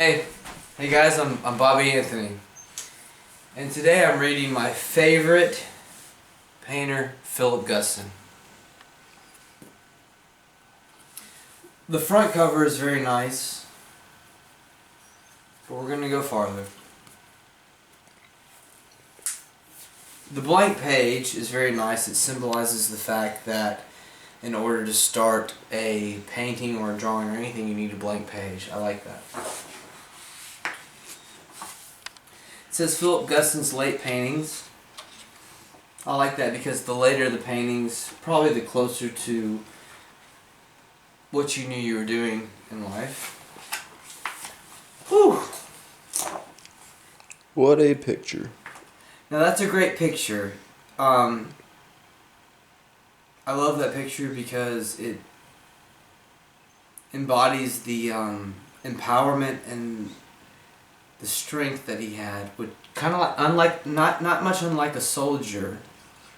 Hey guys, I'm Bobby Anthony, and today I'm reading my favorite painter, Philip Guston. The front cover is very nice, but we're going to go farther. The blank page is very nice. It symbolizes the fact that in order to start a painting or a drawing or anything, you need a blank page. I like that. It says Philip Guston's late paintings. I like that because the later the paintings, probably the closer to what you knew you were doing in life. Whew! What a picture. Now that's a great picture. I love that picture because it embodies the empowerment and the strength that he had. Would kind of like not much unlike a soldier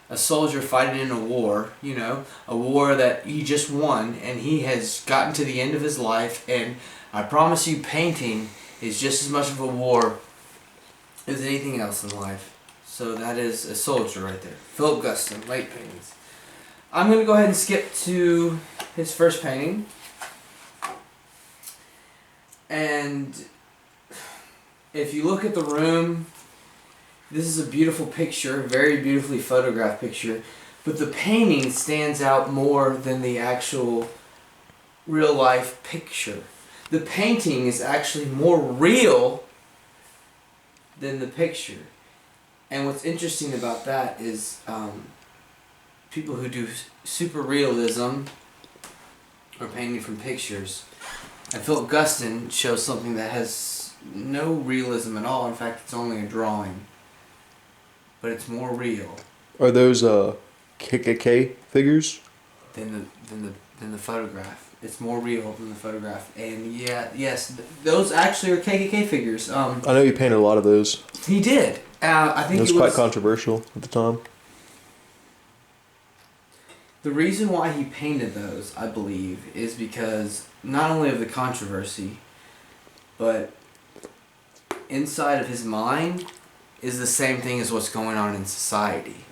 fighting in a war. You know, a war that he just won, and he has gotten to the end of his life. And I promise you, painting is just as much of a war as anything else in life. So that is a soldier right there. Philip Guston, late paintings. I'm going to go ahead and skip to his first painting. And if you look at the room, this is a beautiful picture, very beautifully photographed picture. But the painting stands out more than the actual real life picture. The painting is actually more real than the picture. And what's interesting about that is people who do super realism or painting from pictures. And Philip Guston shows something that has no realism at all. In fact, it's only a drawing. But it's more real. Are those KKK figures? Than the photograph. It's more real than the photograph. And yes, those actually are KKK figures. I know you painted a lot of those. He did. I think it was quite controversial at the time. The reason why he painted those, I believe, is because not only of the controversy, but inside of his mind is the same thing as what's going on in society.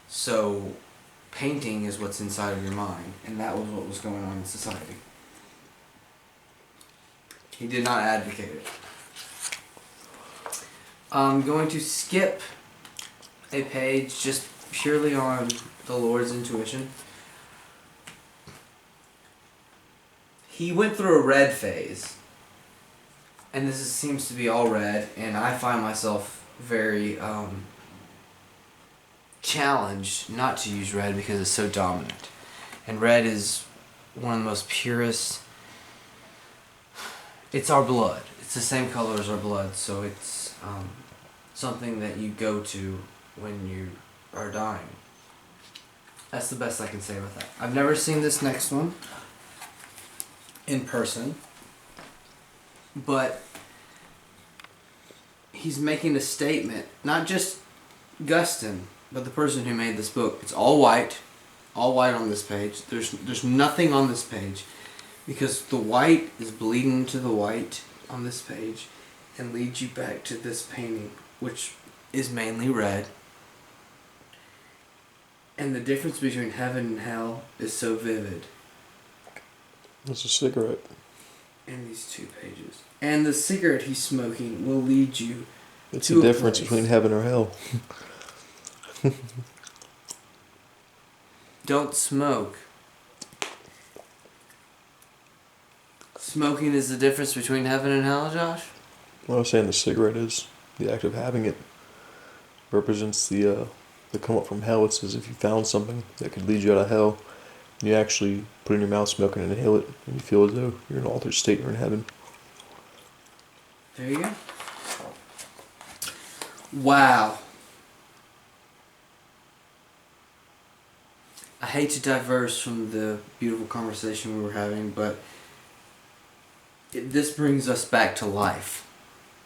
So painting is what's inside of your mind, and that was what was going on in society. He did not advocate it. I'm going to skip a page just purely on the Lord's intuition. He went through a red phase, and this seems to be all red, and I find myself very challenged not to use red because it's so dominant. And red is one of the most purest. It's our blood. It's the same color as our blood, so it's something that you go to when you are dying. That's the best I can say with that. I've never seen this next one in person, but he's making a statement. Not just Guston, but the person who made this book. It's all white on this page. There's nothing on this page because the white is bleeding into the white on this page and leads you back to this painting, which is mainly red. And the difference between heaven and hell is so vivid. That's a cigarette. In these two pages. And the cigarette he's smoking will lead you It's to the a difference place. between heaven or hell. Don't smoke. Smoking is the difference between heaven and hell, Josh? What I was saying, the cigarette is the act of having it. Represents the come up from hell. It's as if you found something that could lead you out of hell. And you actually put it in your mouth, smoke it, and inhale it, and you feel as though you're in an altered state, you're in heaven. There you go. Wow. I hate to diverse from the beautiful conversation we were having, but this brings us back to life.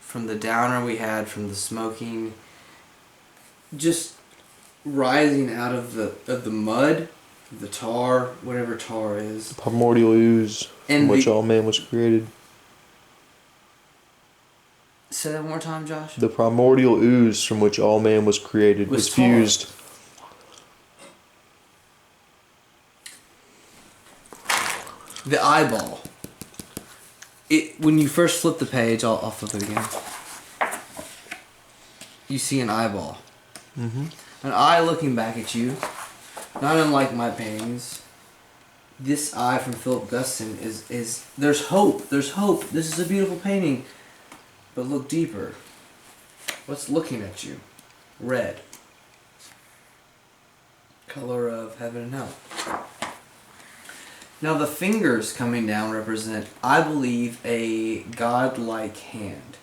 From the downer we had, from the smoking, just rising out of the mud, the tar, whatever tar is. Primordial ooze from which all man was created. Say that one more time, Josh. The primordial ooze from which all man was created was fused. The eyeball. When you first flip the page, I'll flip it again. You see an eyeball. Mm-hmm. An eye looking back at you. Not unlike my paintings. This eye from Philip Guston is there's hope. There's hope. This is a beautiful painting. But look deeper. What's looking at you? Red. Color of heaven and hell. Now the fingers coming down represent, I believe, a godlike hand.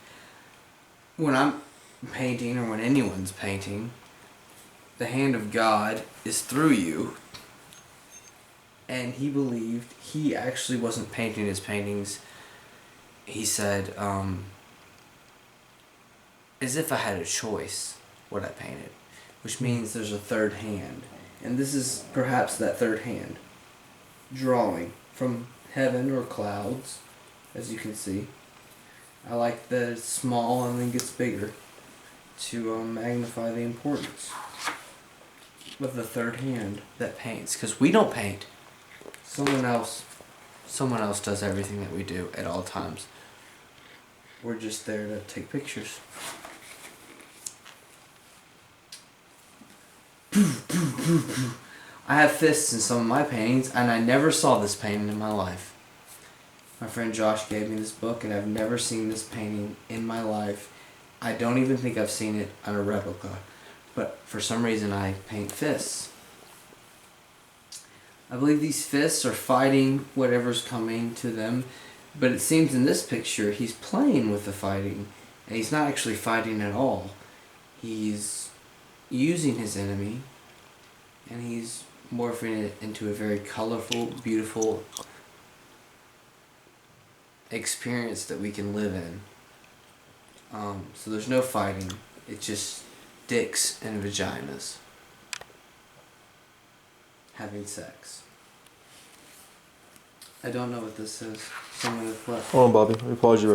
When I'm painting, or when anyone's painting, the hand of God is through you. And he believed, he actually wasn't painting his paintings. He said, as if I had a choice what I painted. Which means there's a third hand. And this is perhaps that third hand. Drawing from heaven or clouds, as you can see. I like that it's small and then gets bigger to magnify the importance of the third hand that paints. Because we don't paint. Someone else does everything that we do at all times. We're just there to take pictures. I have fists in some of my paintings, and I never saw this painting in my life. My friend Josh gave me this book, and I've never seen this painting in my life. I don't even think I've seen it on a replica, but for some reason I paint fists. I believe these fists are fighting whatever's coming to them, but it seems in this picture he's playing with the fighting, and he's not actually fighting at all. He's using his enemy, and he's morphing it into a very colorful, beautiful experience that we can live in. So there's no fighting. It's just dicks and vaginas having sex. I don't know what this is. Someone has left. Hold on, Bobby. Let me pause you right